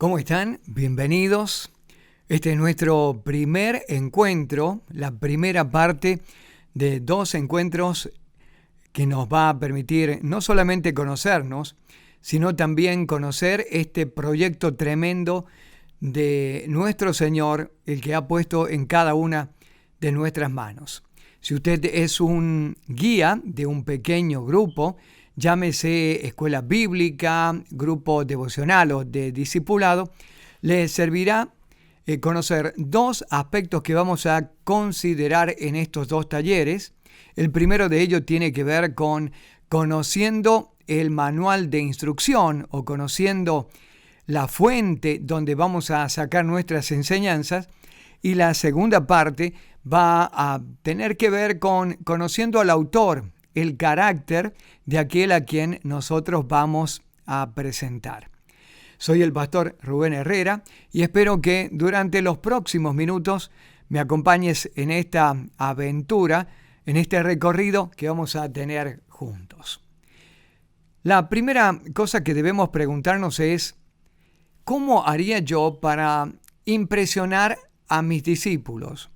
¿Cómo están? Bienvenidos. Este es nuestro primer encuentro, la primera parte de 2 encuentros que nos va a permitir no solamente conocernos, sino también conocer este proyecto tremendo de nuestro Señor, el que ha puesto en cada una de nuestras manos. Si usted es un guía de un pequeño grupo, llámese escuela bíblica, grupo devocional o de discipulado, le servirá conocer 2 aspectos que vamos a considerar en estos 2 talleres. El primero de ellos tiene que ver con conociendo el manual de instrucción o conociendo la fuente donde vamos a sacar nuestras enseñanzas. Y la segunda parte va a tener que ver con conociendo al autor, el carácter de aquel a quien nosotros vamos a presentar. Soy el pastor Rubén Herrera y espero que durante los próximos minutos me acompañes en esta aventura, en este recorrido que vamos a tener juntos. La primera cosa que debemos preguntarnos es, ¿cómo haría yo para impresionar a mis discípulos?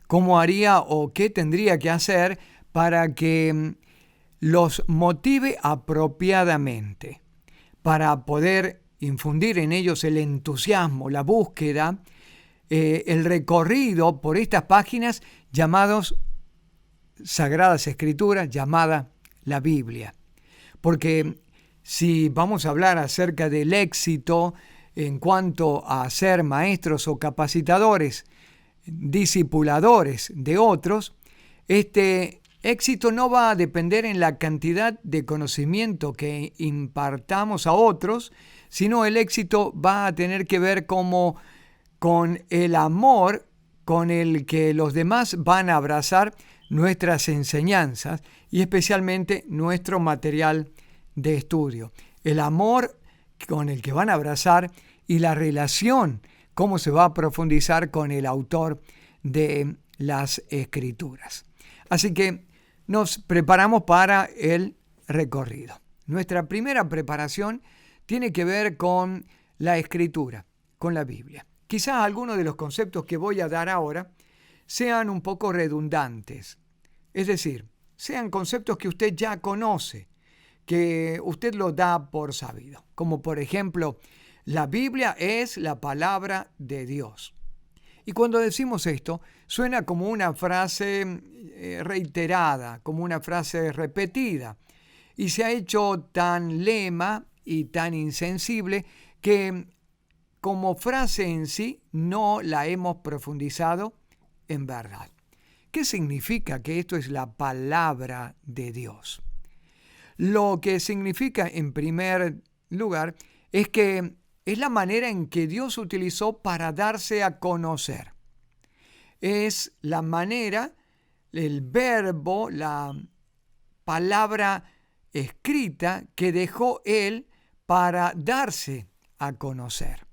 ¿Cómo haría o qué tendría que hacer para que los motive apropiadamente, para poder infundir en ellos el entusiasmo, la búsqueda, el recorrido por estas páginas llamados Sagradas Escrituras, llamada la Biblia? Porque si vamos a hablar acerca del éxito en cuanto a ser maestros o capacitadores, discipuladores de otros, este éxito no va a depender en la cantidad de conocimiento que impartamos a otros, sino el éxito va a tener que ver con el amor con el que los demás van a abrazar nuestras enseñanzas y especialmente nuestro material de estudio. El amor con el que van a abrazar y la relación, cómo se va a profundizar con el autor de las Escrituras. Así que nos preparamos para el recorrido. Nuestra primera preparación tiene que ver con la Escritura, con la Biblia. Quizás algunos de los conceptos que voy a dar ahora sean un poco redundantes. Es decir, sean conceptos que usted ya conoce, que usted lo da por sabido. Como por ejemplo, la Biblia es la palabra de Dios. Y cuando decimos esto, suena como una frase reiterada, como una frase repetida. Y se ha hecho tan lema y tan insensible que como frase en sí no la hemos profundizado en verdad. ¿Qué significa que esto es la palabra de Dios? Lo que significa en primer lugar es que es la manera en que Dios utilizó para darse a conocer. Es la manera, el verbo, la palabra escrita que dejó Él para darse a conocer.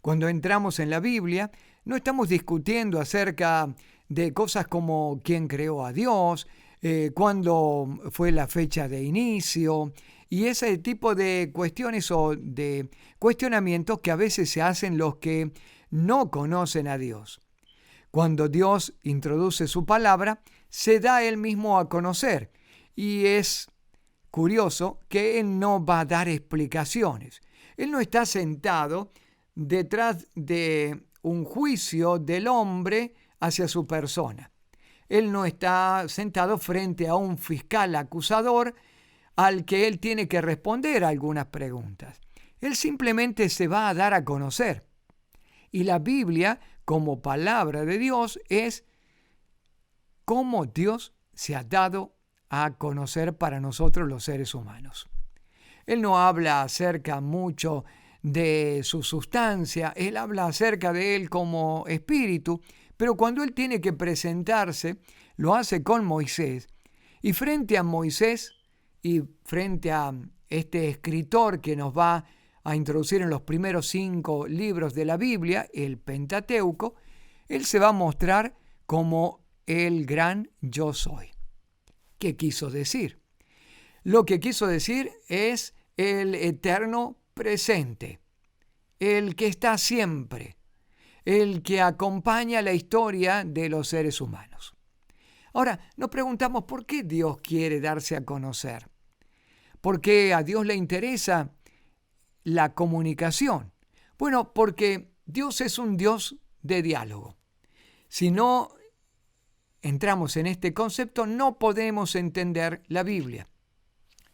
Cuando entramos en la Biblia, no estamos discutiendo acerca de cosas como quién creó a Dios, cuándo fue la fecha de inicio, y ese tipo de cuestiones o de cuestionamientos que a veces se hacen los que no conocen a Dios. Cuando Dios introduce su palabra, se da Él mismo a conocer. Y es curioso que Él no va a dar explicaciones. Él no está sentado detrás de un juicio del hombre hacia su persona. Él no está sentado frente a un fiscal acusador al que él tiene que responder algunas preguntas. Él simplemente se va a dar a conocer. Y la Biblia, como palabra de Dios, es cómo Dios se ha dado a conocer para nosotros los seres humanos. Él no habla acerca mucho de su sustancia, él habla acerca de él como espíritu, pero cuando él tiene que presentarse, lo hace con Moisés. Y frente a Moisés y frente a este escritor que nos va a introducir en los primeros 5 libros de la Biblia, el Pentateuco, él se va a mostrar como el gran yo soy. ¿Qué quiso decir? Lo que quiso decir es el eterno presente. el que está siempre, el que acompaña la historia de los seres humanos. Ahora, nos preguntamos por qué Dios quiere darse a conocer. ¿Por qué a Dios le interesa la comunicación? Bueno, porque Dios es un Dios de diálogo. Si no entramos en este concepto, no podemos entender la Biblia.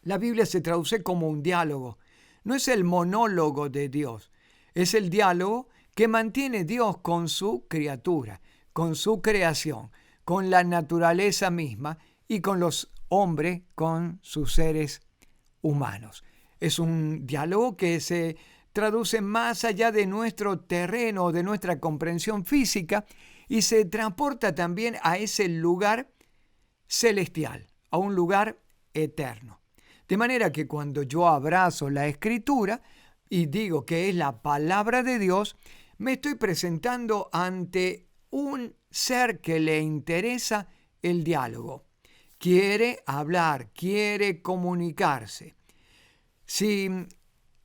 La Biblia se traduce como un diálogo. No es el monólogo de Dios, es el diálogo que mantiene Dios con su criatura, con su creación, con la naturaleza misma y con los hombres, con sus seres humanos. Es un diálogo que se traduce más allá de nuestro terreno, de nuestra comprensión física, y se transporta también a ese lugar celestial, a un lugar eterno. De manera que cuando yo abrazo la Escritura y digo que es la palabra de Dios, me estoy presentando ante un ser que le interesa el diálogo. Quiere hablar, quiere comunicarse. Si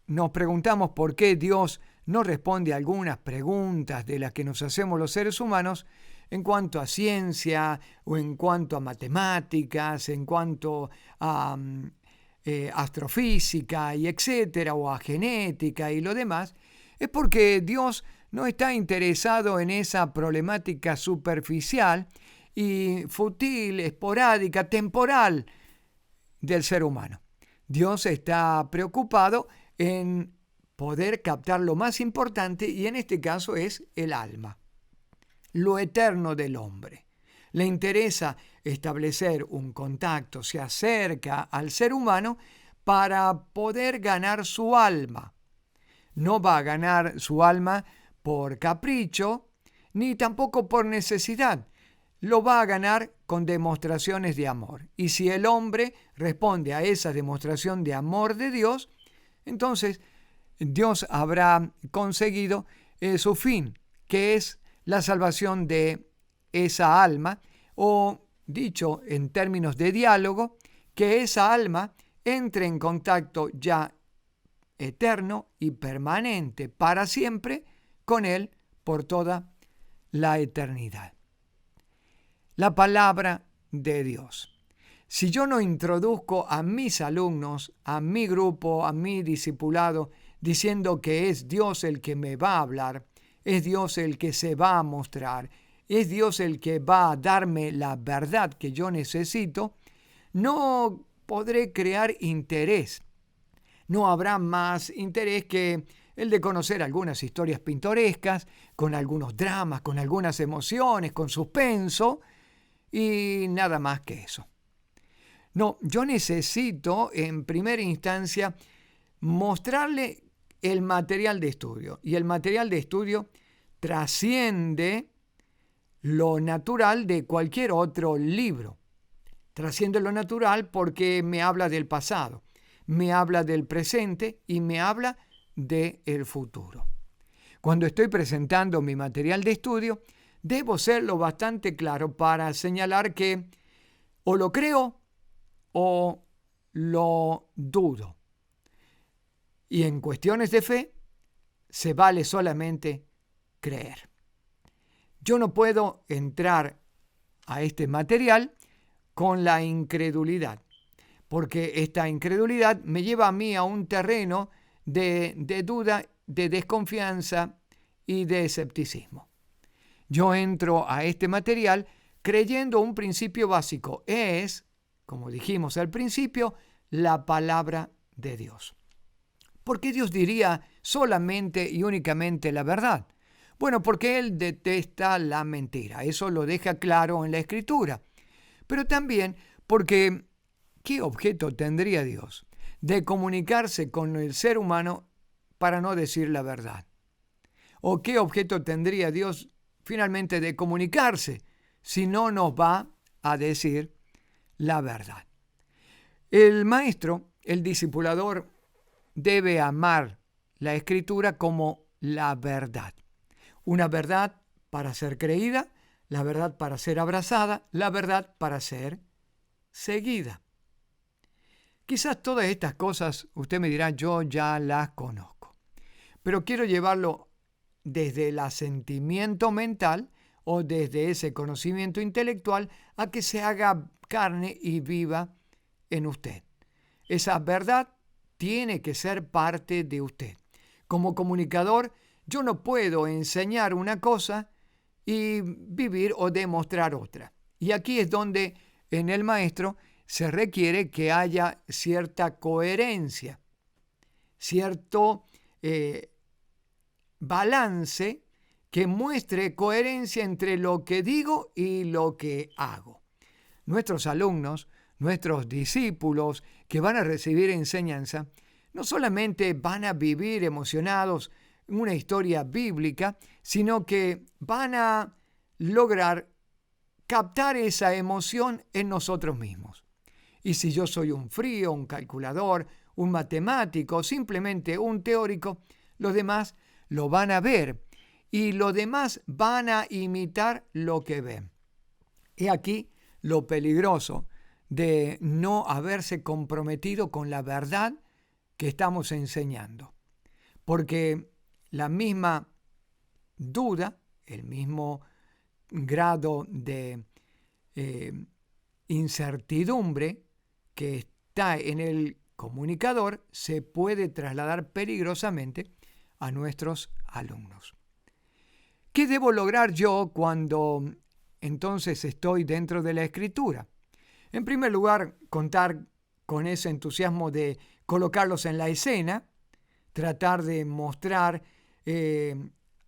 nos preguntamos por qué Dios no responde a algunas preguntas de las que nos hacemos los seres humanos en cuanto a ciencia o en cuanto a matemáticas, en cuanto a astrofísica y etcétera, o a genética y lo demás, es porque Dios no está interesado en esa problemática superficial y fútil, esporádica, temporal del ser humano. Dios está preocupado en poder captar lo más importante, y en este caso es el alma, lo eterno del hombre. Le interesa establecer un contacto, se acerca al ser humano para poder ganar su alma. No va a ganar su alma por capricho, ni tampoco por necesidad. Lo va a ganar con demostraciones de amor. Y si el hombre responde a esa demostración de amor de Dios, entonces Dios habrá conseguido su fin, que es la salvación de esa alma, o dicho en términos de diálogo, que esa alma entre en contacto ya eterno y permanente para siempre con Él por toda la eternidad. La palabra de Dios. Si yo no introduzco a mis alumnos, a mi grupo, a mi discipulado, diciendo que es Dios el que me va a hablar, es Dios el que se va a mostrar, es Dios el que va a darme la verdad que yo necesito, no podré crear interés. No habrá más interés que el de conocer algunas historias pintorescas, con algunos dramas, con algunas emociones, con suspenso, y nada más que eso. No, yo necesito en primera instancia mostrarle el material de estudio, y el material de estudio trasciende lo natural de cualquier otro libro. Trasciende lo natural porque me habla del pasado, me habla del presente y me habla del futuro. Cuando estoy presentando mi material de estudio, debo ser lo bastante claro para señalar que o lo creo o lo dudo. Y en cuestiones de fe, se vale solamente creer. Yo no puedo entrar a este material con la incredulidad, porque esta incredulidad me lleva a mí a un terreno de duda, de desconfianza y de escepticismo. Yo entro a este material creyendo un principio básico. Es, como dijimos al principio, la palabra de Dios. ¿Por qué Dios diría solamente y únicamente la verdad? Bueno, porque Él detesta la mentira. Eso lo deja claro en la Escritura. Pero también porque, ¿qué objeto tendría Dios de comunicarse con el ser humano para no decir la verdad? ¿O qué objeto tendría Dios finalmente de comunicarse si no nos va a decir la verdad? El maestro, el discipulador, debe amar la Escritura como la verdad. Una verdad para ser creída, la verdad para ser abrazada, la verdad para ser seguida. Quizás todas estas cosas, usted me dirá, yo ya las conozco. pero quiero llevarlo desde el asentimiento mental o desde ese conocimiento intelectual a que se haga carne y viva en usted. Esa verdad tiene que ser parte de usted. Como comunicador, yo no puedo enseñar una cosa y vivir o demostrar otra. Y aquí es donde en el maestro se requiere que haya cierta coherencia, cierto balance que muestre coherencia entre lo que digo y lo que hago. Nuestros alumnos, nuestros discípulos que van a recibir enseñanza, no solamente van a vivir emocionados una historia bíblica, sino que van a lograr captar esa emoción en nosotros mismos. Y si yo soy un frío, un calculador, un matemático, simplemente un teórico, los demás lo van a ver y los demás van a imitar lo que ven. He aquí lo peligroso de no haberse comprometido con la verdad que estamos enseñando. Porque la misma duda, el mismo grado de incertidumbre que está en el comunicador se puede trasladar peligrosamente a nuestros alumnos. ¿Qué debo lograr yo cuando entonces estoy dentro de la escritura? En primer lugar, contar con ese entusiasmo de colocarlos en la escena, tratar de mostrar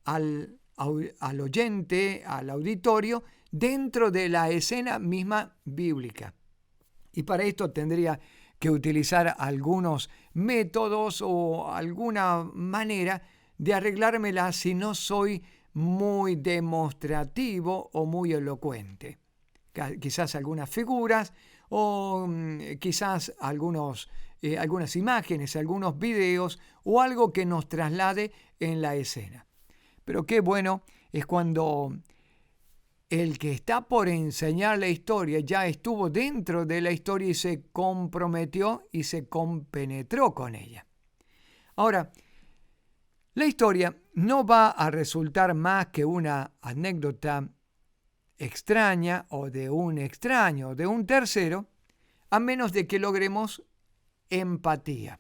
al oyente, al auditorio, dentro de la escena misma bíblica. Y para esto tendría que utilizar algunos métodos o alguna manera de arreglármela si no soy muy demostrativo o muy elocuente. Quizás algunas figuras o quizás algunas imágenes, algunos videos o algo que nos traslade en la escena. Pero qué bueno es cuando el que está por enseñar la historia ya estuvo dentro de la historia y se comprometió y se compenetró con ella. Ahora, la historia no va a resultar más que una anécdota extraña o de un extraño o de un tercero, a menos de que logremos empatía.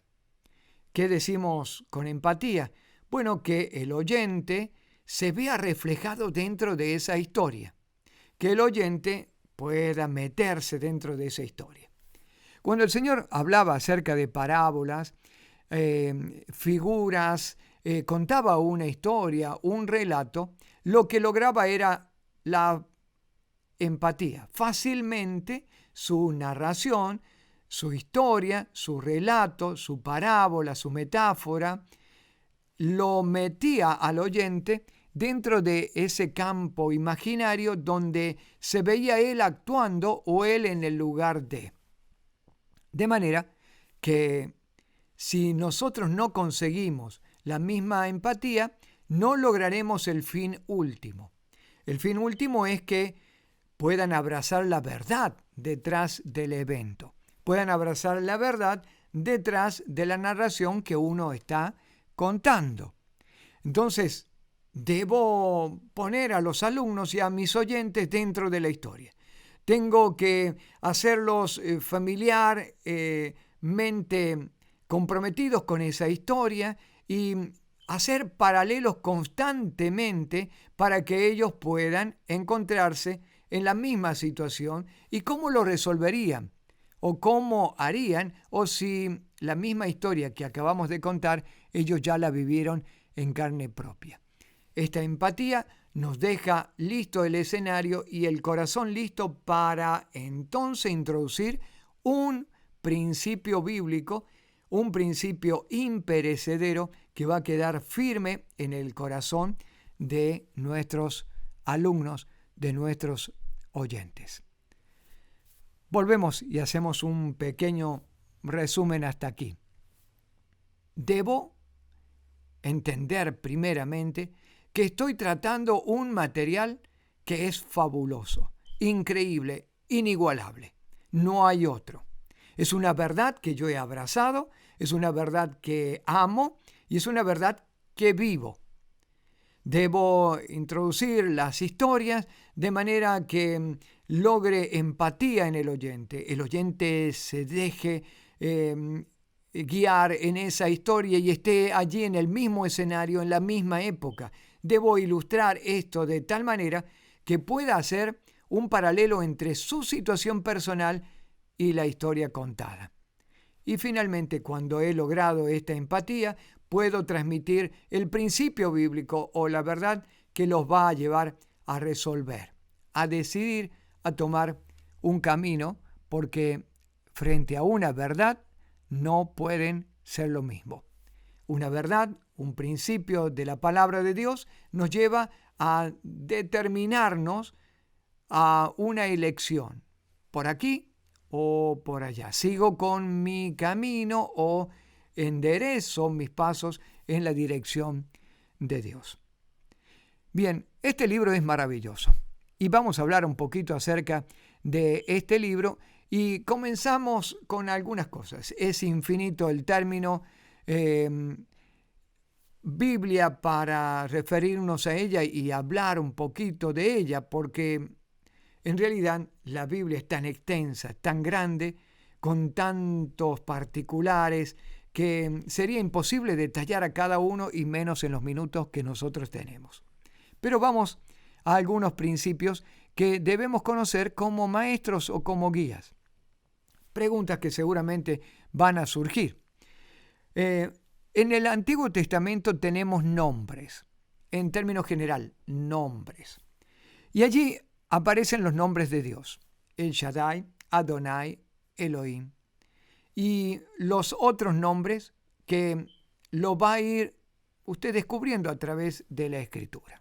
¿Qué decimos con empatía? Bueno, que el oyente se vea reflejado dentro de esa historia, que el oyente pueda meterse dentro de esa historia. Cuando el Señor hablaba acerca de parábolas, figuras, contaba una historia, un relato, lo que lograba era la empatía. Fácilmente su narración, su historia, su relato, su parábola, su metáfora, lo metía al oyente dentro de ese campo imaginario donde se veía él actuando o él en el lugar de. De manera que si nosotros no conseguimos la misma empatía, no lograremos el fin último. El fin último es que puedan abrazar la verdad detrás del evento, puedan abrazar la verdad detrás de la narración que uno está contando. Entonces, debo poner a los alumnos y a mis oyentes dentro de la historia. Tengo que hacerlos familiarmente comprometidos con esa historia y hacer paralelos constantemente para que ellos puedan encontrarse en la misma situación y cómo lo resolverían o cómo harían o si la misma historia que acabamos de contar ellos ya la vivieron en carne propia. Esta empatía nos deja listo el escenario y el corazón listo para entonces introducir un principio bíblico, un principio imperecedero que va a quedar firme en el corazón de nuestros alumnos, de nuestros oyentes. Volvemos y hacemos un pequeño resumen hasta aquí. Debo entender primeramente que estoy tratando un material que es fabuloso, increíble, inigualable. No hay otro. Es una verdad que yo he abrazado, es una verdad que amo y es una verdad que vivo. Debo introducir las historias de manera que logre empatía en el oyente. El oyente se deje guiar en esa historia y esté allí en el mismo escenario, en la misma época. Debo ilustrar esto de tal manera que pueda hacer un paralelo entre su situación personal y la historia contada. Y finalmente, cuando he logrado esta empatía, puedo transmitir el principio bíblico o la verdad que los va a llevar a resolver, a decidir, a tomar un camino, porque frente a una verdad no pueden ser lo mismo. Una verdad, un principio de la palabra de Dios, nos lleva a determinarnos a una elección, por aquí o por allá. Sigo con mi camino o enderezo mis pasos en la dirección de Dios. Bien, este libro es maravilloso y vamos a hablar un poquito acerca de este libro y comenzamos con algunas cosas. Es infinito el término Biblia para referirnos a ella y hablar un poquito de ella, porque en realidad la Biblia es tan extensa, tan grande, con tantos particulares, que sería imposible detallar a cada uno y menos en los minutos que nosotros tenemos. Pero vamos a algunos principios que debemos conocer como maestros o como guías. Preguntas que seguramente van a surgir. En el Antiguo Testamento tenemos nombres, en términos general, nombres. Y allí aparecen los nombres de Dios, El Shaddai, Adonai, Elohim. Y los otros nombres que lo va a ir usted descubriendo a través de la Escritura.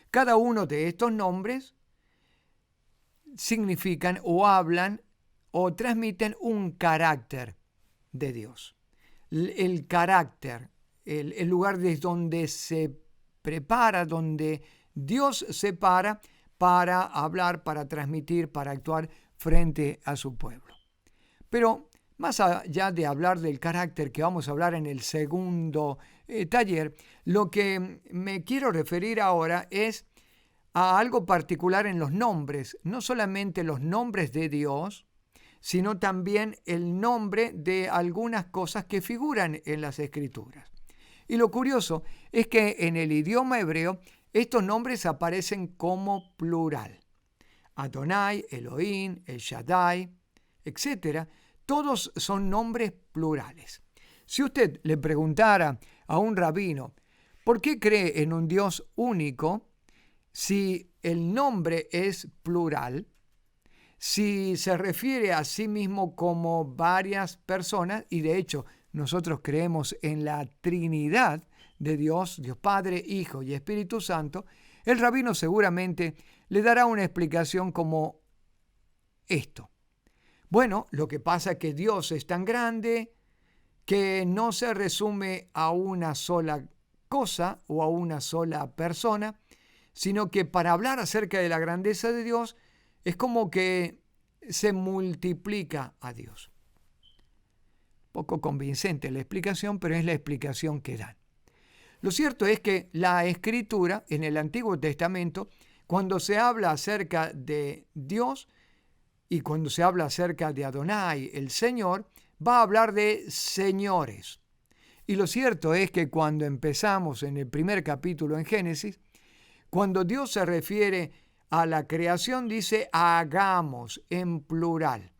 Cada uno de estos nombres significan o hablan o transmiten un carácter de Dios. El carácter, el lugar desde donde se prepara, donde Dios se para hablar, para transmitir, para actuar frente a su pueblo. Pero más allá de hablar del carácter que vamos a hablar en el segundo taller, lo que me quiero referir ahora es a algo particular en los nombres, no solamente los nombres de Dios, sino también el nombre de algunas cosas que figuran en las Escrituras. Y lo curioso es que en el idioma hebreo estos nombres aparecen como plural. Adonai, Elohim, El Shaddai, etc. Todos son nombres plurales. Si usted le preguntara a un rabino, ¿por qué cree en un Dios único si el nombre es plural? Si se refiere a sí mismo como varias personas, y de hecho nosotros creemos en la Trinidad de Dios, Dios Padre, Hijo y Espíritu Santo, el rabino seguramente le dará una explicación como esto. Bueno, lo que pasa es que Dios es tan grande que no se resume a una sola cosa o a una sola persona, sino que para hablar acerca de la grandeza de Dios es como que se multiplica a Dios. Poco convincente la explicación, pero es la explicación que dan. Lo cierto es que la Escritura en el Antiguo Testamento, cuando se habla acerca de Dios y cuando se habla acerca de Adonai, el Señor, va a hablar de señores. Y lo cierto es que cuando empezamos en el primer capítulo en Génesis, cuando Dios se refiere a la creación, dice hagamos en plural.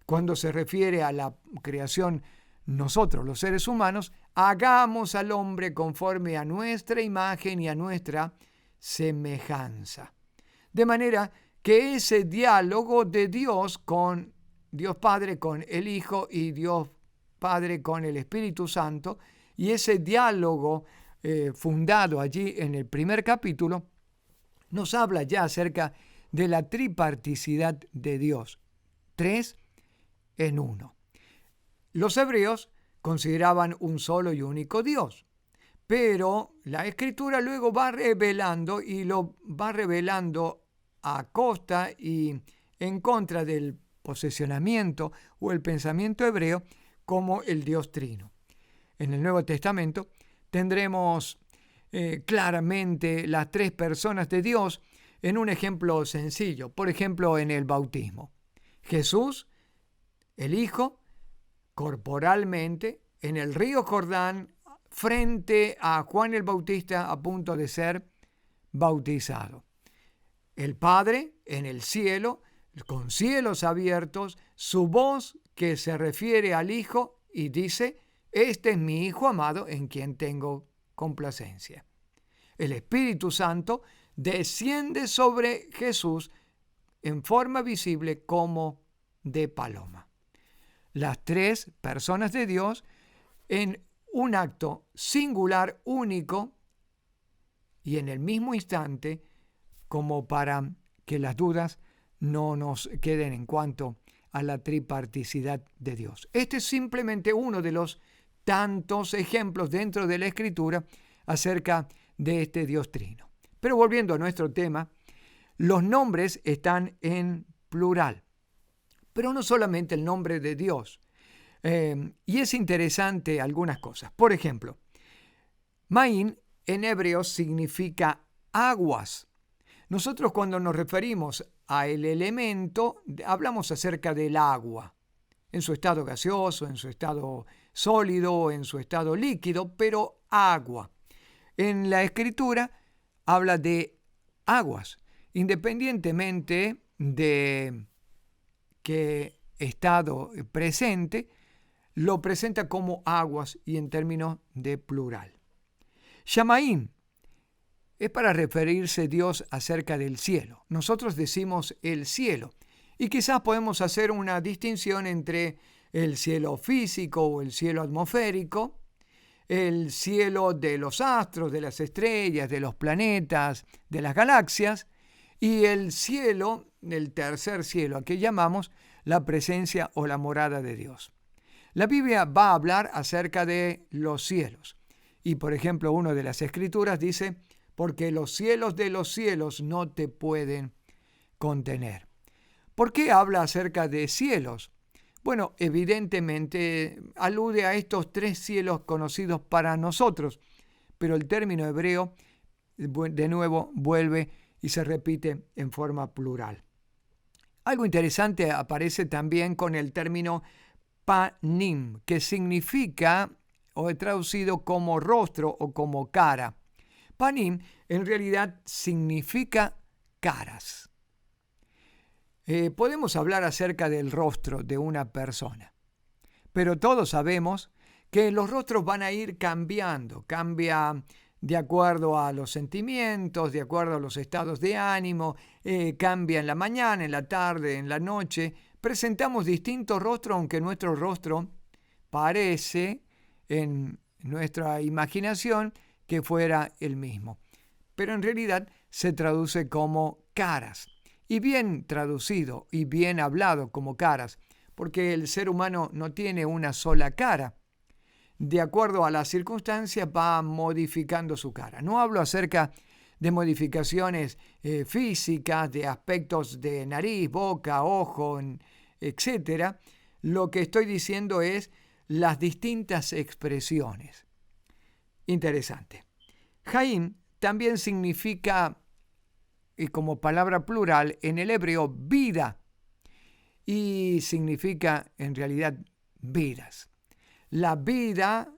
Cuando se refiere a la creación, nosotros los seres humanos, hagamos al hombre conforme a nuestra imagen y a nuestra semejanza. De manera que ese diálogo de Dios con Dios Padre, con el Hijo y Dios Padre con el Espíritu Santo, y ese diálogo fundado allí en el primer capítulo, nos habla ya acerca de la triparticidad de Dios. 3 en 1. Los hebreos consideraban un solo y único Dios, pero la Escritura luego va revelando y lo va revelando a costa y en contra del posesionamiento o el pensamiento hebreo como el Dios trino. En el Nuevo Testamento tendremos claramente las tres personas de Dios en un ejemplo sencillo. Por ejemplo, en el bautismo. Jesús, el Hijo, corporalmente, en el río Jordán, frente a Juan el Bautista a punto de ser bautizado. El Padre en el cielo, con cielos abiertos, su voz que se refiere al Hijo y dice: este es mi Hijo amado en quien tengo complacencia. El Espíritu Santo desciende sobre Jesús en forma visible como de paloma. Las tres personas de Dios en un acto singular, único y en el mismo instante, como para que las dudas no nos queden en cuanto a la triparticidad de Dios. Este es simplemente uno de los tantos ejemplos dentro de la Escritura acerca de este Dios trino. Pero volviendo a nuestro tema, los nombres están en plural, pero no solamente el nombre de Dios. Y es interesante algunas cosas. Por ejemplo, Maín en hebreo significa aguas. Nosotros cuando nos referimos al elemento, hablamos acerca del agua, en su estado gaseoso, en su estado sólido, en su estado líquido, pero agua. En la Escritura habla de aguas, independientemente de qué estado presente, lo presenta como aguas y en términos de plural. Shamaín es para referirse Dios acerca del cielo. Nosotros decimos el cielo y quizás podemos hacer una distinción entre el cielo físico o el cielo atmosférico, el cielo de los astros, de las estrellas, de los planetas, de las galaxias, y el cielo, el tercer cielo, a que llamamos la presencia o la morada de Dios. La Biblia va a hablar acerca de los cielos. Y por ejemplo, una de las escrituras dice: porque los cielos de los cielos no te pueden contener. ¿Por qué habla acerca de cielos? Bueno, evidentemente alude a estos tres cielos conocidos para nosotros, pero el término hebreo de nuevo vuelve y se repite en forma plural. Algo interesante aparece también con el término panim, que significa o es traducido como rostro o como cara. Panim en realidad significa caras. Podemos hablar acerca del rostro de una persona, pero todos sabemos que los rostros van a ir cambiando, cambia de acuerdo a los sentimientos, de acuerdo a los estados de ánimo, cambia en la mañana, en la tarde, en la noche. Presentamos distintos rostros, aunque nuestro rostro parece en nuestra imaginación que fuera el mismo. Pero en realidad se traduce como caras. Y bien traducido y bien hablado como caras, porque el ser humano no tiene una sola cara. De acuerdo a las circunstancias va modificando su cara. No hablo acerca de modificaciones físicas, de aspectos de nariz, boca, ojo, etc. Lo que estoy diciendo es las distintas expresiones. Interesante. Jaim también significa, y como palabra plural, en el hebreo vida, y significa en realidad vidas. La vida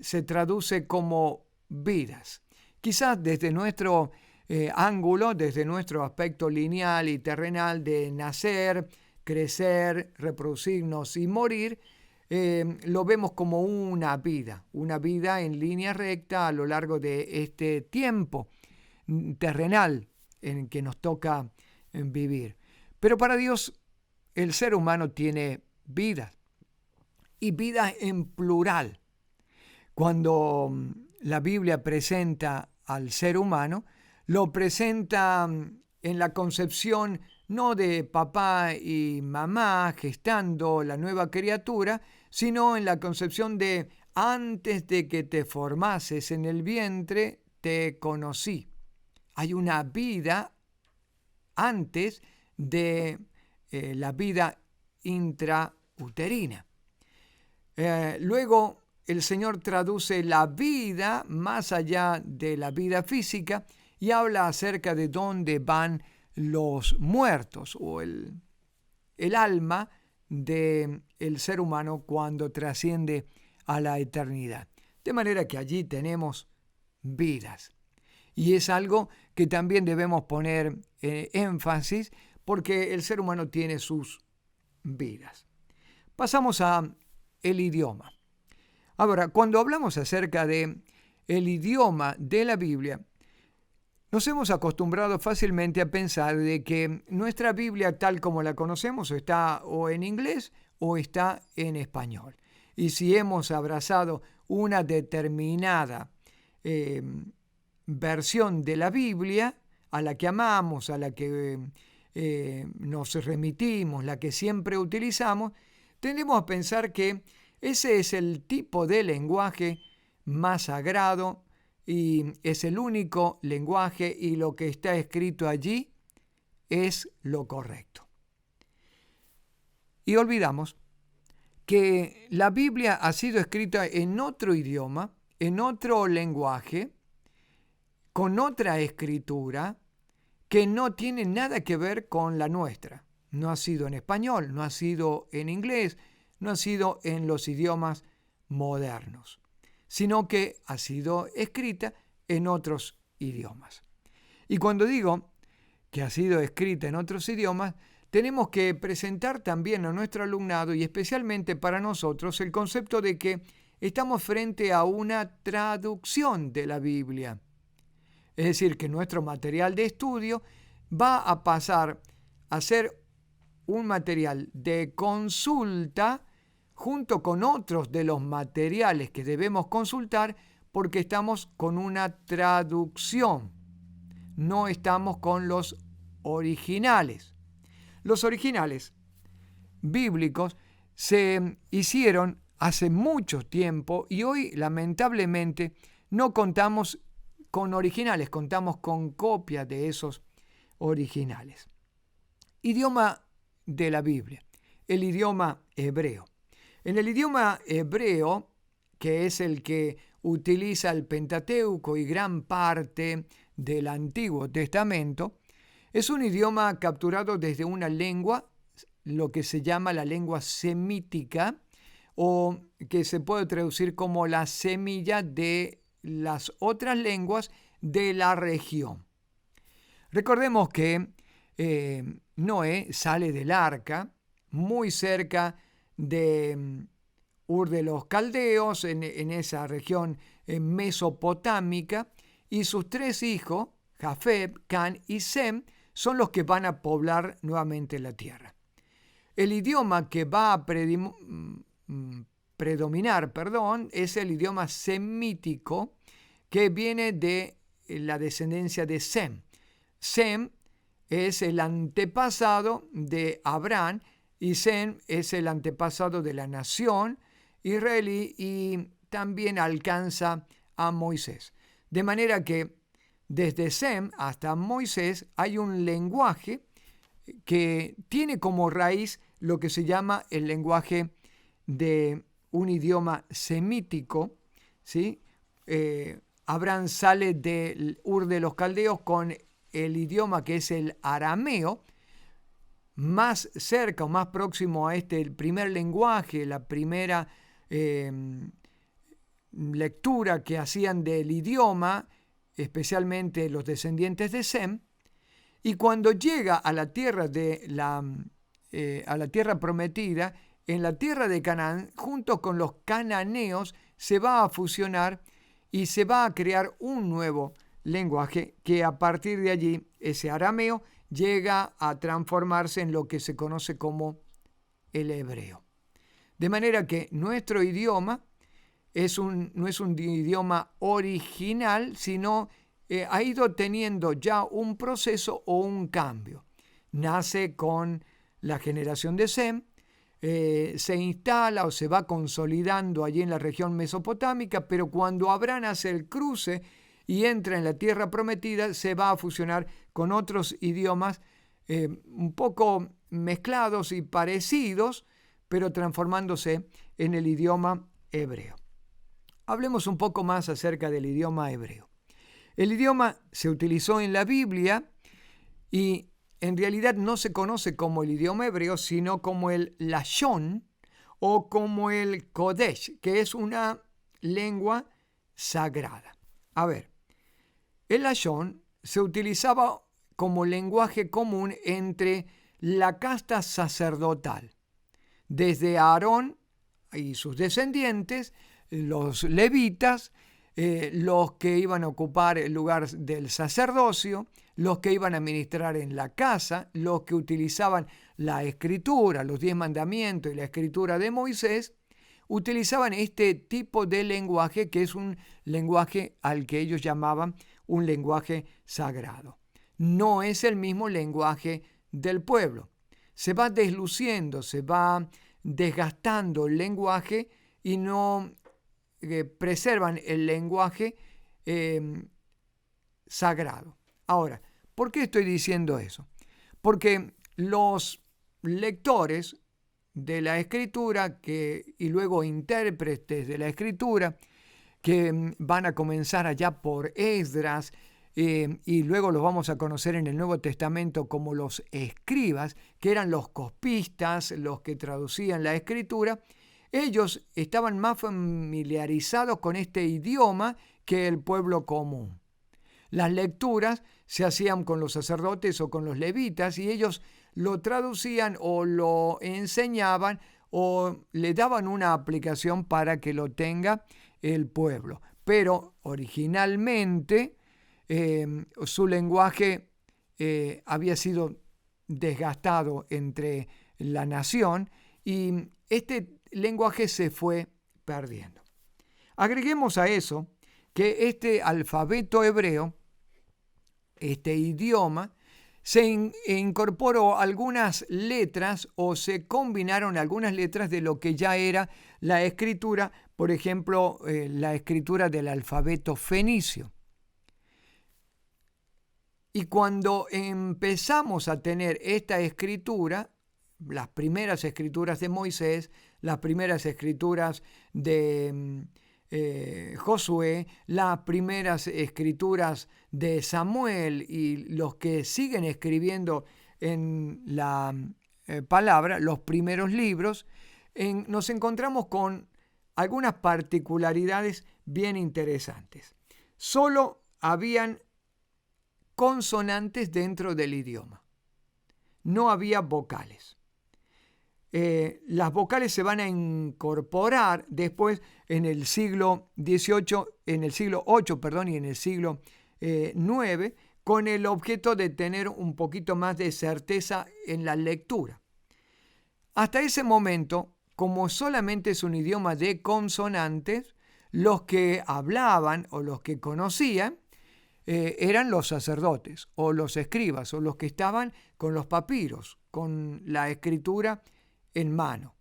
se traduce como vidas. Quizás desde nuestro ángulo, desde nuestro aspecto lineal y terrenal de nacer, crecer, reproducirnos y morir, lo vemos como una vida en línea recta a lo largo de este tiempo terrenal en que nos toca vivir. Pero para Dios el ser humano tiene vida, y vida en plural. Cuando la Biblia presenta al ser humano, lo presenta en la concepción no de papá y mamá gestando la nueva criatura, sino en la concepción de antes de que te formases en el vientre, te conocí. Hay una vida antes de la vida intrauterina. Luego el Señor traduce la vida más allá de la vida física y habla acerca de dónde van los muertos o el alma del ser humano cuando trasciende a la eternidad. De manera que allí tenemos vidas. Y es algo que también debemos poner énfasis porque el ser humano tiene sus vidas. Pasamos a el idioma. Ahora, cuando hablamos acerca de el idioma de la Biblia, nos hemos acostumbrado fácilmente a pensar de que nuestra Biblia tal como la conocemos está o en inglés o está en español. Y si hemos abrazado una determinada versión de la Biblia, a la que amamos, a la que nos remitimos, la que siempre utilizamos, tendemos a pensar que ese es el tipo de lenguaje más sagrado y es el único lenguaje y lo que está escrito allí es lo correcto. Y olvidamos que la Biblia ha sido escrita en otro idioma, en otro lenguaje, con otra escritura que no tiene nada que ver con la nuestra. No ha sido en español, no ha sido en inglés, no ha sido en los idiomas modernos, sino que ha sido escrita en otros idiomas. Y cuando digo que ha sido escrita en otros idiomas, tenemos que presentar también a nuestro alumnado y especialmente para nosotros el concepto de que estamos frente a una traducción de la Biblia. Es decir, que nuestro material de estudio va a pasar a ser un material de consulta junto con otros de los materiales que debemos consultar porque estamos con una traducción, no estamos con los originales. Los originales bíblicos se hicieron hace mucho tiempo y hoy lamentablemente no contamos con originales, contamos con copias de esos originales. Idioma de la Biblia, el idioma hebreo. En el idioma hebreo, que es el que utiliza el Pentateuco y gran parte del Antiguo Testamento, es un idioma capturado desde una lengua, lo que se llama la lengua semítica, o que se puede traducir como la semilla de las otras lenguas de la región. Recordemos que Noé sale del arca muy cerca de Ur de los Caldeos, en esa región mesopotámica, y sus tres hijos, Jafet, Can y Sem, son los que van a poblar nuevamente la tierra. El idioma que va a predominar, es el idioma semítico que viene de la descendencia de Sem. Sem es el antepasado de Abraham y Sem es el antepasado de la nación israelí y también alcanza a Moisés. De manera que desde Sem hasta Moisés hay un lenguaje que tiene como raíz lo que se llama el lenguaje de un idioma semítico, ¿sí? Abraham sale del Ur de los Caldeos con el idioma que es el arameo, más cerca o más próximo a el primer lenguaje, la primera lectura que hacían del idioma, especialmente los descendientes de Sem, y cuando llega a la tierra a la tierra prometida, en la tierra de Canaán, junto con los cananeos, se va a fusionar y se va a crear un nuevo lenguaje que a partir de allí, ese arameo, llega a transformarse en lo que se conoce como el hebreo. De manera que nuestro idioma no es un idioma original, sino ha ido teniendo ya un proceso o un cambio. Nace con la generación de Sem, se instala o se va consolidando allí en la región mesopotámica, pero cuando Abraham hace el cruce y entra en la tierra prometida, se va a fusionar con otros idiomas un poco mezclados y parecidos, pero transformándose en el idioma hebreo. Hablemos un poco más acerca del idioma hebreo. El idioma se utilizó en la Biblia y en realidad no se conoce como el idioma hebreo, sino como el Lashon o como el Kodesh, que es una lengua sagrada. A ver, el Lashon se utilizaba como lenguaje común entre la casta sacerdotal, desde Aarón y sus descendientes, los levitas, los que iban a ocupar el lugar del sacerdocio, los que iban a ministrar en la casa, los que utilizaban la escritura, los 10 mandamientos y la escritura de Moisés, utilizaban este tipo de lenguaje que es un lenguaje al que ellos llamaban un lenguaje sagrado. No es el mismo lenguaje del pueblo. Se va desluciendo, se va desgastando el lenguaje y no preservan el lenguaje sagrado. Ahora, ¿por qué estoy diciendo eso? Porque los lectores de la escritura y luego intérpretes de la escritura que van a comenzar allá por Esdras y luego los vamos a conocer en el Nuevo Testamento como los escribas, que eran los copistas, los que traducían la escritura. Ellos estaban más familiarizados con este idioma que el pueblo común. Las lecturas se hacían con los sacerdotes o con los levitas y ellos lo traducían o lo enseñaban o le daban una aplicación para que lo tenga el pueblo. Pero originalmente su lenguaje había sido desgastado entre la nación y este lenguaje se fue perdiendo. Agreguemos a eso que este alfabeto hebreo, este idioma, se incorporó algunas letras o se combinaron algunas letras de lo que ya era la escritura, por ejemplo, la escritura del alfabeto fenicio. Y cuando empezamos a tener esta escritura, las primeras escrituras de Moisés, las primeras escrituras de Josué, las primeras escrituras de Samuel y los que siguen escribiendo en la palabra, los primeros libros, nos encontramos con algunas particularidades bien interesantes. Solo habían consonantes dentro del idioma. No había vocales. Las vocales se van a incorporar después en el siglo XVIII, en el siglo VIII, y en el siglo IX, con el objeto de tener un poquito más de certeza en la lectura. Hasta ese momento, como solamente es un idioma de consonantes, los que hablaban o los que conocían eran los sacerdotes o los escribas o los que estaban con los papiros, con la escritura en mano.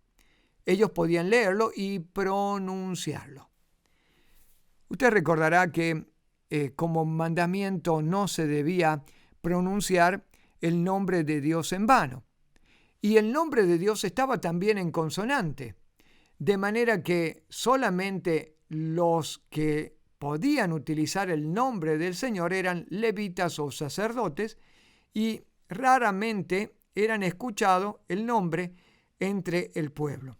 Ellos podían leerlo y pronunciarlo. Usted recordará que como mandamiento no se debía pronunciar el nombre de Dios en vano. Y el nombre de Dios estaba también en consonante, de manera que solamente los que podían utilizar el nombre del Señor eran levitas o sacerdotes y raramente eran escuchados el nombre entre el pueblo.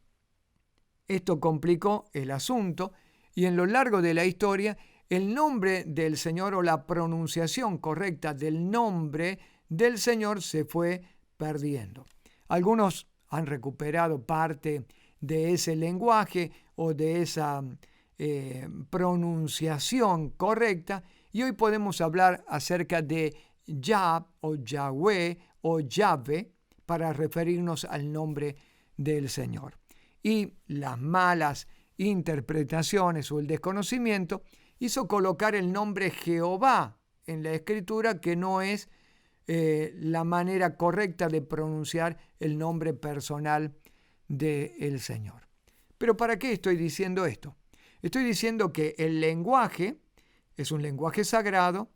Esto complicó el asunto y en lo largo de la historia el nombre del Señor o la pronunciación correcta del nombre del Señor se fue perdiendo. Algunos han recuperado parte de ese lenguaje o de esa pronunciación correcta y hoy podemos hablar acerca de Yah o Yahweh o Yahvé para referirnos al nombre del Señor. Y las malas interpretaciones o el desconocimiento hizo colocar el nombre Jehová en la escritura, que no es la manera correcta de pronunciar el nombre personal del Señor. Pero ¿para qué estoy diciendo esto? Estoy diciendo que el lenguaje es un lenguaje sagrado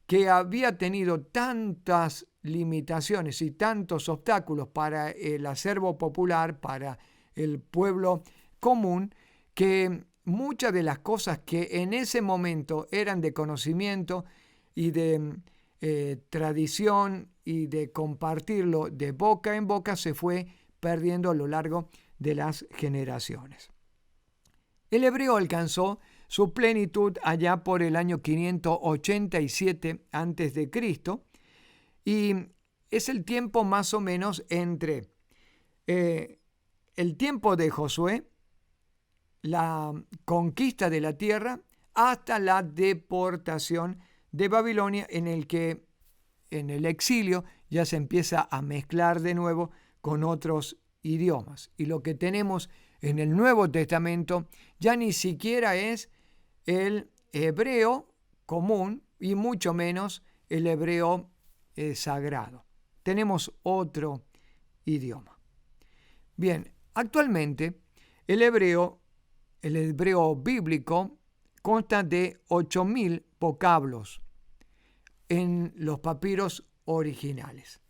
que había tenido tantas limitaciones y tantos obstáculos para el acervo popular, para el pueblo común, que muchas de las cosas que en ese momento eran de conocimiento y de tradición y de compartirlo de boca en boca se fue perdiendo a lo largo de las generaciones. El hebreo alcanzó su plenitud allá por el año 587 a.C. y es el tiempo más o menos entre el tiempo de Josué, la conquista de la tierra, hasta la deportación de Babilonia, en el que en el exilio ya se empieza a mezclar de nuevo con otros idiomas. Y lo que tenemos en el Nuevo Testamento ya ni siquiera es el hebreo común y mucho menos el hebreo sagrado. Tenemos otro idioma. Bien, actualmente el hebreo bíblico consta de 8.000 vocablos en los papiros originales.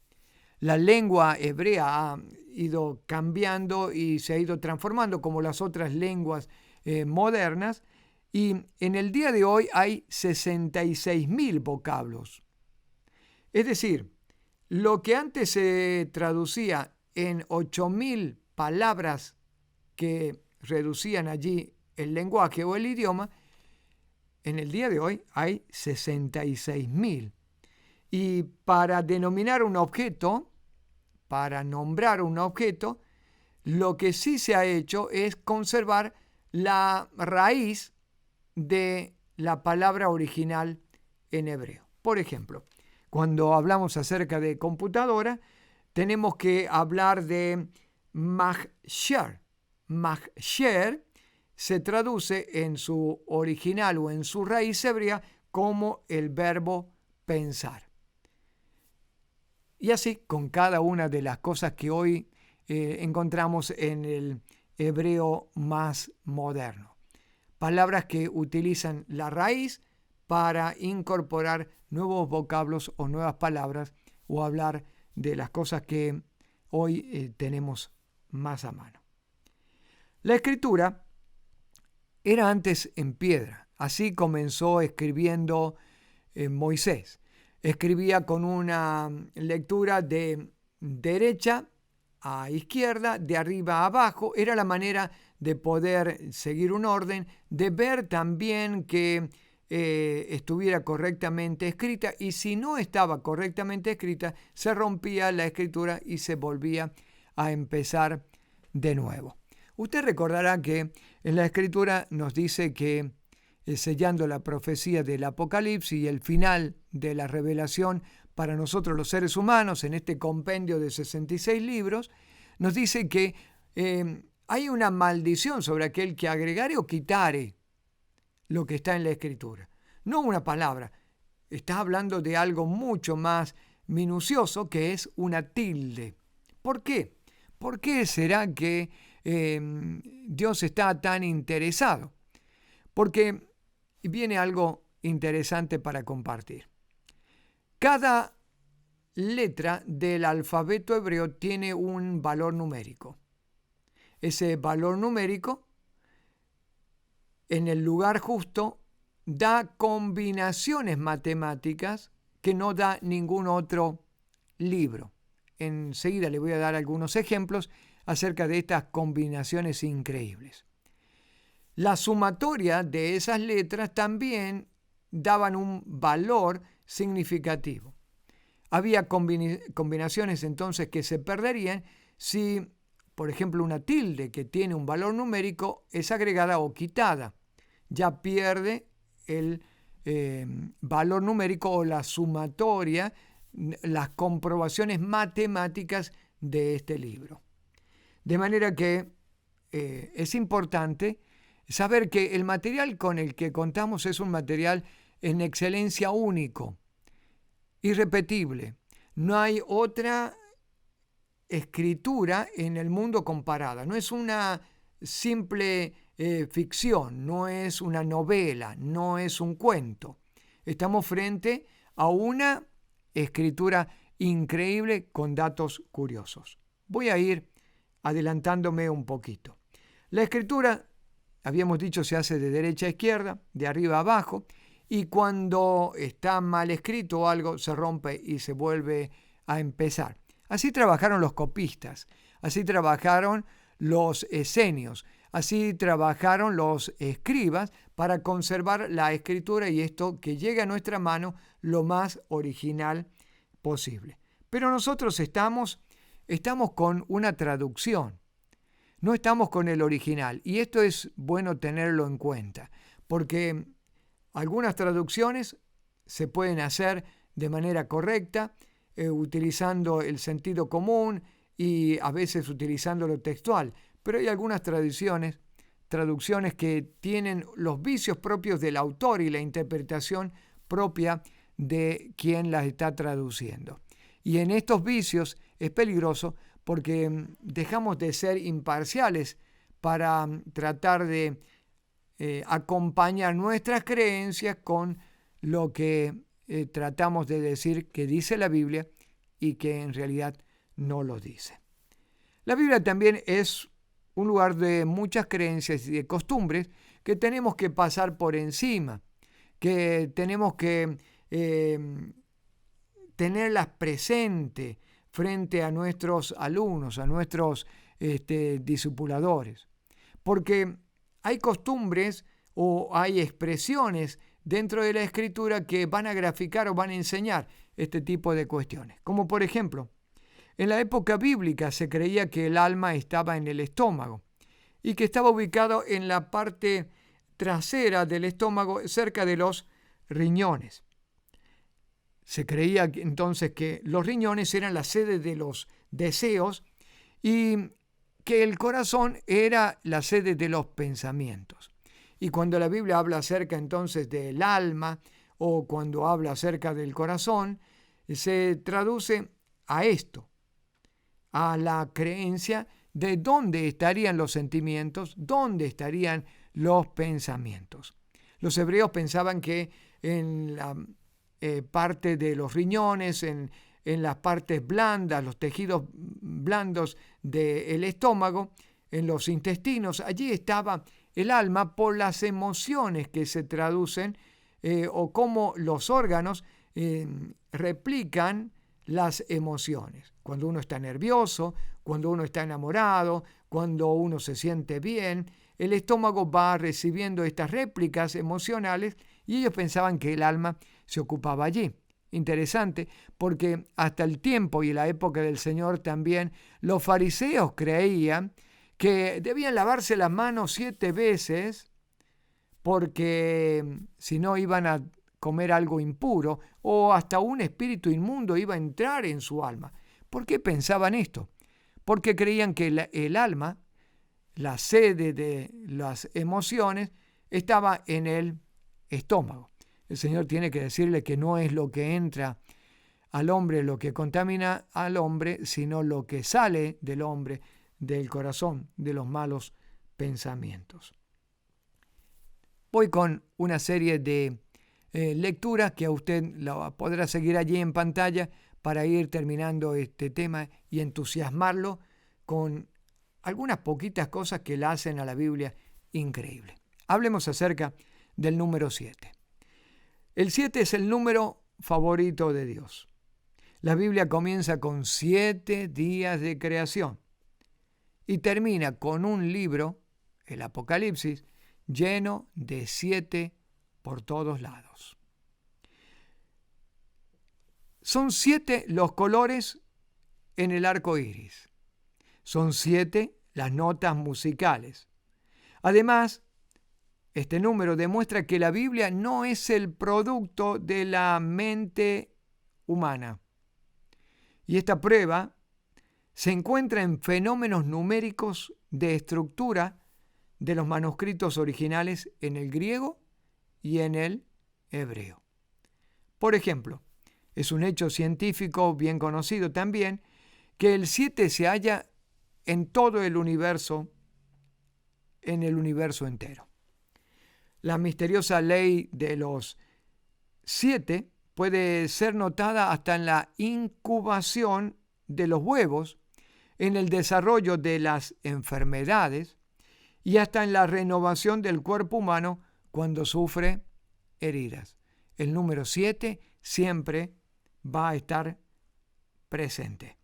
La lengua hebrea ha ido cambiando y se ha ido transformando como las otras lenguas modernas, y en el día de hoy hay 66.000 vocablos. Es decir, lo que antes se traducía en 8.000 palabras que reducían allí el lenguaje o el idioma, en el día de hoy hay 66.000. Y para denominar un objeto, para nombrar un objeto, lo que sí se ha hecho es conservar la raíz de la palabra original en hebreo. Por ejemplo, cuando hablamos acerca de computadora, tenemos que hablar de mahsher. Mahsher se traduce en su original o en su raíz hebrea como el verbo pensar. Y así con cada una de las cosas que hoy encontramos en el hebreo más moderno. Palabras que utilizan la raíz para incorporar nuevos vocablos o nuevas palabras o hablar de las cosas que hoy tenemos más a mano. La escritura era antes en piedra. Así comenzó escribiendo Moisés. Escribía con una lectura de derecha a izquierda, de arriba a abajo. Era la manera de poder seguir un orden, de ver también que estuviera correctamente escrita, y si no estaba correctamente escrita, se rompía la escritura y se volvía a empezar de nuevo. Usted recordará que en la escritura nos dice que sellando la profecía del Apocalipsis y el final de la revelación para nosotros los seres humanos en este compendio de 66 libros, nos dice que hay una maldición sobre aquel que agregare o quitare lo que está en la escritura. No una palabra, está hablando de algo mucho más minucioso, que es una tilde. ¿Por qué? ¿Por qué será que Dios está tan interesado? Porque viene algo interesante para compartir. Cada letra del alfabeto hebreo tiene un valor numérico. Ese valor numérico, en el lugar justo, da combinaciones matemáticas que no da ningún otro libro. Enseguida le voy a dar algunos ejemplos acerca de estas combinaciones increíbles. La sumatoria de esas letras también daban un valor significativo. Había combinaciones entonces que se perderían si, por ejemplo, una tilde que tiene un valor numérico es agregada o quitada. Ya pierde el valor numérico o la sumatoria, las comprobaciones matemáticas de este libro. De manera que es importante saber que el material con el que contamos es un material en excelencia único, irrepetible. No hay otra escritura en el mundo comparada. No es una simple ficción, no es una novela, no es un cuento. Estamos frente a una escritura increíble con datos curiosos. Voy a ir adelantándome un poquito. La escritura habíamos dicho, se hace de derecha a izquierda, de arriba a abajo, y cuando está mal escrito algo, se rompe y se vuelve a empezar. Así trabajaron los copistas, así trabajaron los esenios, así trabajaron los escribas para conservar la escritura y esto que llegue a nuestra mano lo más original posible. Pero nosotros estamos con una traducción, no estamos con el original, y esto es bueno tenerlo en cuenta, porque algunas traducciones se pueden hacer de manera correcta, utilizando el sentido común y a veces utilizando lo textual, pero hay algunas traducciones que tienen los vicios propios del autor y la interpretación propia de quien las está traduciendo. Y en estos vicios es peligroso porque dejamos de ser imparciales para tratar de acompañar nuestras creencias con lo que tratamos de decir que dice la Biblia y que en realidad no lo dice. La Biblia también es un lugar de muchas creencias y de costumbres que tenemos que pasar por encima, que tenemos que tenerlas presentes frente a nuestros alumnos, a nuestros discipuladores. Porque hay costumbres o hay expresiones dentro de la Escritura que van a graficar o van a enseñar este tipo de cuestiones. Como por ejemplo, en la época bíblica se creía que el alma estaba en el estómago y que estaba ubicado en la parte trasera del estómago, cerca de los riñones. Se creía entonces que los riñones eran la sede de los deseos y que el corazón era la sede de los pensamientos. Y cuando la Biblia habla acerca entonces del alma o cuando habla acerca del corazón, se traduce a esto, a la creencia de dónde estarían los sentimientos, dónde estarían los pensamientos. Los hebreos pensaban que en la parte de los riñones, en las partes blandas, los tejidos blandos del estómago, en los intestinos, allí estaba el alma por las emociones que se traducen o cómo los órganos replican las emociones. Cuando uno está nervioso, cuando uno está enamorado, cuando uno se siente bien, el estómago va recibiendo estas réplicas emocionales y ellos pensaban que el alma se ocupaba allí. Interesante, porque hasta el tiempo y la época del Señor también los fariseos creían que debían lavarse las manos 7 veces porque si no iban a comer algo impuro o hasta un espíritu inmundo iba a entrar en su alma. ¿Por qué pensaban esto? Porque creían que el alma, la sede de las emociones, estaba en el estómago. El Señor tiene que decirle que no es lo que entra al hombre lo que contamina al hombre, sino lo que sale del hombre, del corazón, de los malos pensamientos. Voy con una serie de lecturas que a usted la podrá seguir allí en pantalla para ir terminando este tema y entusiasmarlo con algunas poquitas cosas que la hacen a la Biblia increíble. Hablemos acerca del número 7. El 7 es el número favorito de Dios. La Biblia comienza con 7 días de creación y termina con un libro, el Apocalipsis, lleno de 7 por todos lados. Son 7 los colores en el arco iris. Son 7 las notas musicales. Además, este número demuestra que la Biblia no es el producto de la mente humana. Y esta prueba se encuentra en fenómenos numéricos de estructura de los manuscritos originales en el griego y en el hebreo. Por ejemplo, es un hecho científico bien conocido también que el 7 se halla en todo el universo, en el universo entero. La misteriosa ley de los 7 puede ser notada hasta en la incubación de los huevos, en el desarrollo de las enfermedades y hasta en la renovación del cuerpo humano cuando sufre heridas. El número 7 siempre va a estar presente.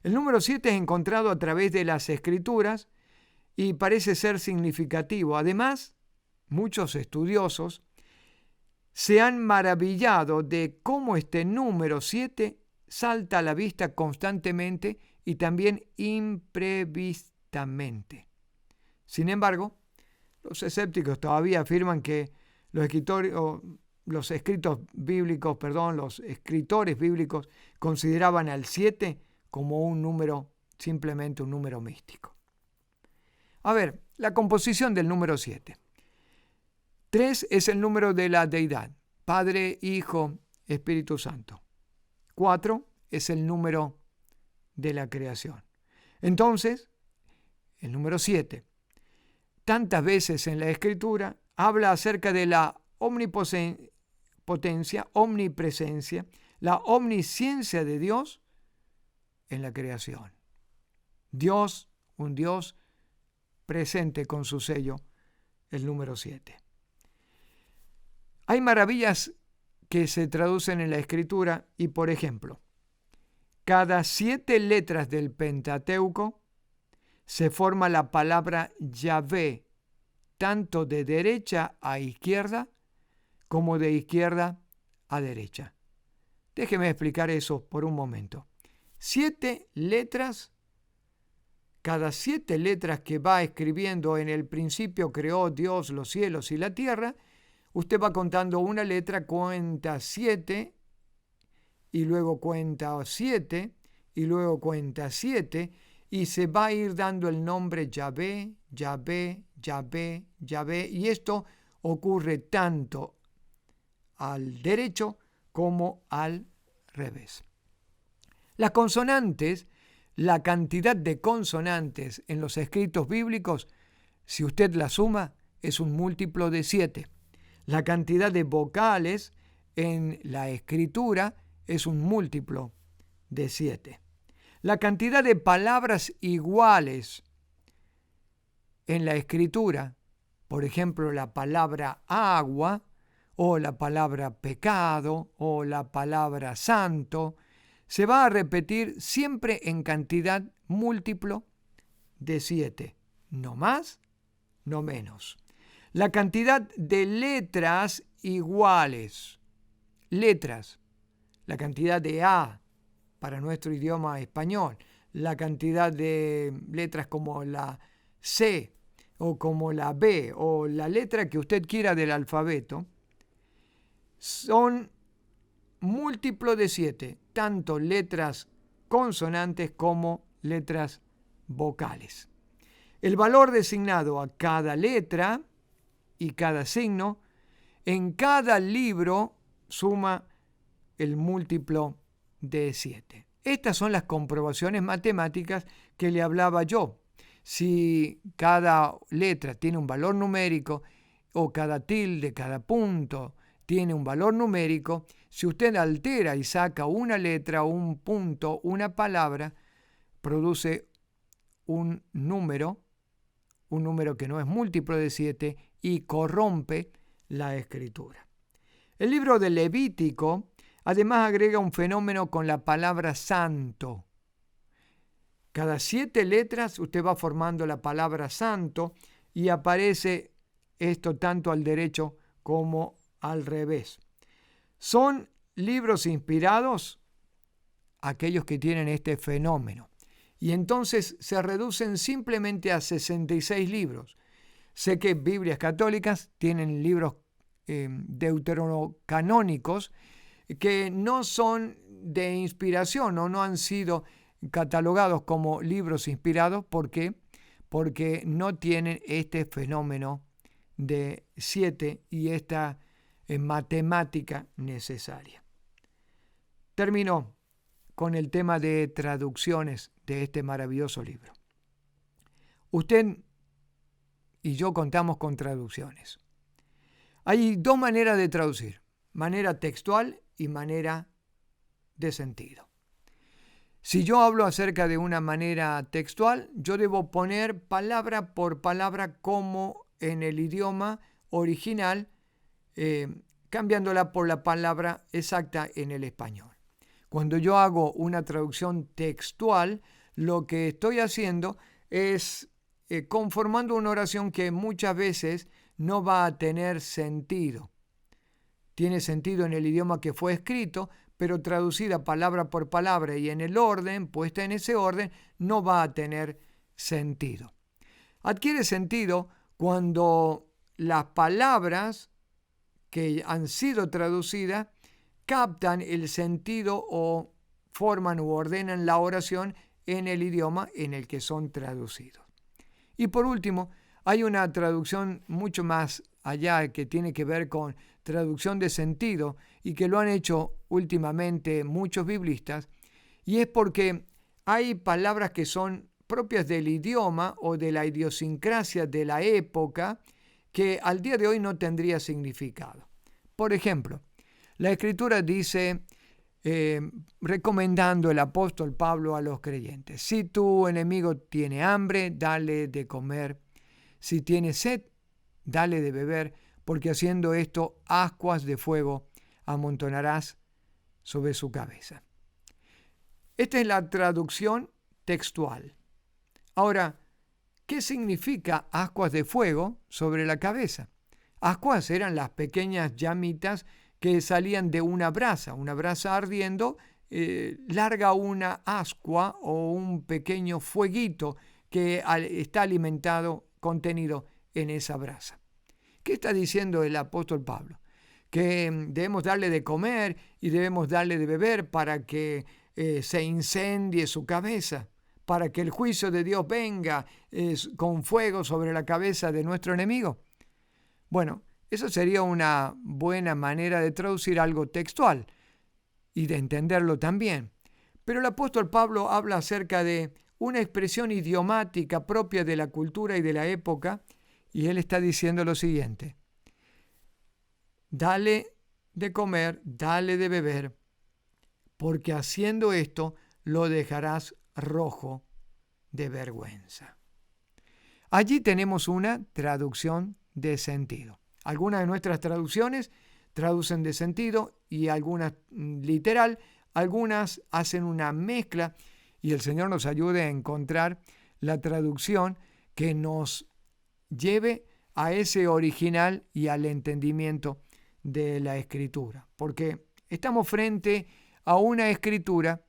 El número 7 es encontrado a través de las Escrituras y parece ser significativo. Además, muchos estudiosos se han maravillado de cómo este número 7 salta a la vista constantemente y también imprevistamente. Sin embargo, los escépticos todavía afirman que los escritores bíblicos consideraban al 7 como un número, simplemente un número místico. A ver, la composición del número 7. 3 es el número de la deidad, Padre, Hijo, Espíritu Santo. 4 es el número de la creación. Entonces, el número 7, tantas veces en la Escritura, habla acerca de la omnipotencia, omnipresencia, la omnisciencia de Dios en la creación. Dios, un Dios presente con su sello, el número 7. Hay maravillas que se traducen en la Escritura y, por ejemplo, cada 7 letras del Pentateuco se forma la palabra Yahvé, tanto de derecha a izquierda como de izquierda a derecha. Déjeme explicar eso por un momento. 7 letras, cada 7 letras que va escribiendo en el principio creó Dios los cielos y la tierra, usted va contando una letra, cuenta 7, y luego cuenta 7, y luego cuenta 7, y se va a ir dando el nombre Yahvé, Yahvé, Yahvé, Yahvé, y esto ocurre tanto al derecho como al revés. Las consonantes, la cantidad de consonantes en los escritos bíblicos, si usted la suma, es un múltiplo de 7. La cantidad de vocales en la escritura es un múltiplo de 7. La cantidad de palabras iguales en la escritura, por ejemplo, la palabra agua, o la palabra pecado, o la palabra santo, se va a repetir siempre en cantidad múltiplo de 7. No más, no menos. La cantidad de letras iguales. Letras. La cantidad de A para nuestro idioma español. La cantidad de letras como la C o como la B o la letra que usted quiera del alfabeto son múltiplo de 7, tanto letras consonantes como letras vocales. El valor designado a cada letra y cada signo en cada libro suma el múltiplo de 7. Estas son las comprobaciones matemáticas que le hablaba yo. Si cada letra tiene un valor numérico o cada tilde, cada punto tiene un valor numérico, si usted altera y saca una letra, un punto, una palabra, produce un número que no es múltiplo de 7 y corrompe la escritura. El libro de Levítico además agrega un fenómeno con la palabra santo. Cada 7 letras usted va formando la palabra santo y aparece esto tanto al derecho como al revés. Son libros inspirados aquellos que tienen este fenómeno. Y entonces se reducen simplemente a 66 libros. Sé que Biblias católicas tienen libros deuterocanónicos que no son de inspiración o no han sido catalogados como libros inspirados. ¿Por qué? Porque no tienen este fenómeno de 7 y esta matemática necesaria. Terminó con el tema de traducciones de este maravilloso libro. Usted y yo contamos con traducciones. Hay 2 maneras de traducir, manera textual y manera de sentido. Si yo hablo acerca de una manera textual, yo debo poner palabra por palabra como en el idioma original, cambiándola por la palabra exacta en el español. Cuando yo hago una traducción textual, lo que estoy haciendo es conformando una oración que muchas veces no va a tener sentido. Tiene sentido en el idioma que fue escrito, pero traducida palabra por palabra y en el orden, puesta en ese orden, no va a tener sentido. Adquiere sentido cuando las palabras que han sido traducidas captan el sentido o forman u ordenan la oración en el idioma en el que son traducidos. Y por último, hay una traducción mucho más allá que tiene que ver con traducción de sentido y que lo han hecho últimamente muchos biblistas, y es porque hay palabras que son propias del idioma o de la idiosincrasia de la época que al día de hoy no tendría significado. Por ejemplo, la Escritura dice, recomendando el apóstol Pablo a los creyentes: si tu enemigo tiene hambre, dale de comer; si tiene sed, dale de beber, porque haciendo esto, ascuas de fuego amontonarás sobre su cabeza. Esta es la traducción textual. Ahora, ¿qué significa ascuas de fuego sobre la cabeza? Ascuas eran las pequeñas llamitas que salían de una brasa ardiendo, larga una ascua o un pequeño fueguito que está contenido en esa brasa. ¿Qué está diciendo el apóstol Pablo? Que debemos darle de comer y debemos darle de beber para que se incendie su cabeza, para que el juicio de Dios venga con fuego sobre la cabeza de nuestro enemigo. Bueno, eso sería una buena manera de traducir algo textual y de entenderlo también. Pero el apóstol Pablo habla acerca de una expresión idiomática propia de la cultura y de la época, y él está diciendo lo siguiente: dale de comer, dale de beber, porque haciendo esto lo dejarás rojo de vergüenza. Allí tenemos una traducción de sentido. Algunas de nuestras traducciones traducen de sentido y algunas literal, algunas hacen una mezcla, y el Señor nos ayude a encontrar la traducción que nos lleve a ese original y al entendimiento de la Escritura. Porque estamos frente a una Escritura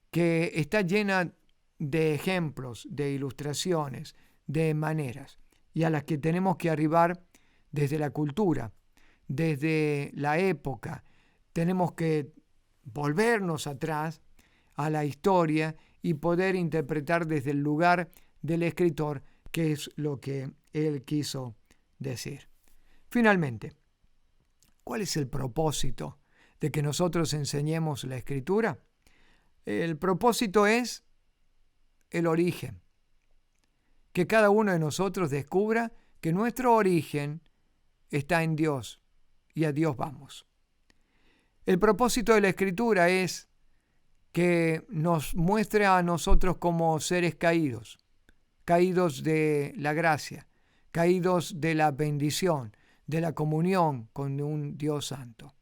que está llena de ejemplos, de ilustraciones, de maneras, y a las que tenemos que arribar desde la cultura, desde la época. Tenemos que volvernos atrás a la historia y poder interpretar desde el lugar del escritor qué es lo que él quiso decir. Finalmente, ¿cuál es el propósito de que nosotros enseñemos la Escritura? El propósito es el origen. Que cada uno de nosotros descubra que nuestro origen está en Dios y a Dios vamos. El propósito de la Escritura es que nos muestre a nosotros como seres caídos, caídos de la gracia, caídos de la bendición, de la comunión con un Dios santo.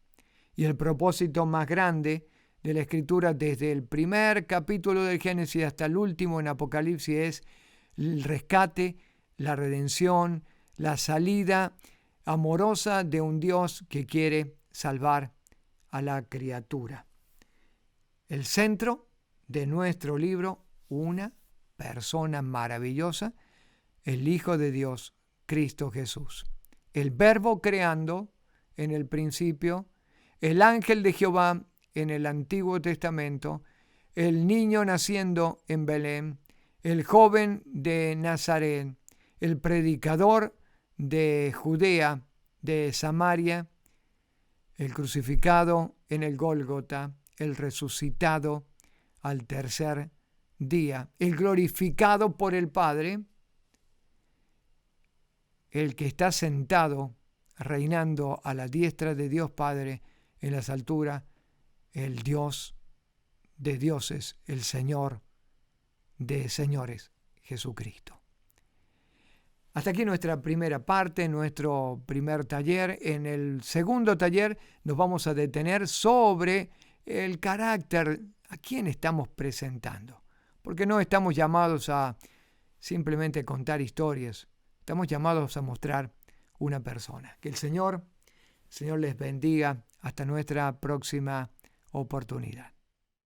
Y el propósito más grande de la Escritura, desde el primer capítulo del Génesis hasta el último en Apocalipsis, es el rescate, la redención, la salida amorosa de un Dios que quiere salvar a la criatura. El centro de nuestro libro, una persona maravillosa, el Hijo de Dios, Cristo Jesús. El Verbo creando en el principio, el ángel de Jehová en el Antiguo Testamento, el niño naciendo en Belén, el joven de Nazaret, el predicador de Judea, de Samaria, el crucificado en el Gólgota, el resucitado al tercer día, el glorificado por el Padre, el que está sentado reinando a la diestra de Dios Padre en las alturas, el Dios de dioses, el Señor de señores, Jesucristo. Hasta aquí nuestra primera parte, nuestro primer taller. En el segundo taller nos vamos a detener sobre el carácter a quién estamos presentando. Porque no estamos llamados a simplemente contar historias, estamos llamados a mostrar una persona. Que el Señor les bendiga. Hasta nuestra próxima oportunidad.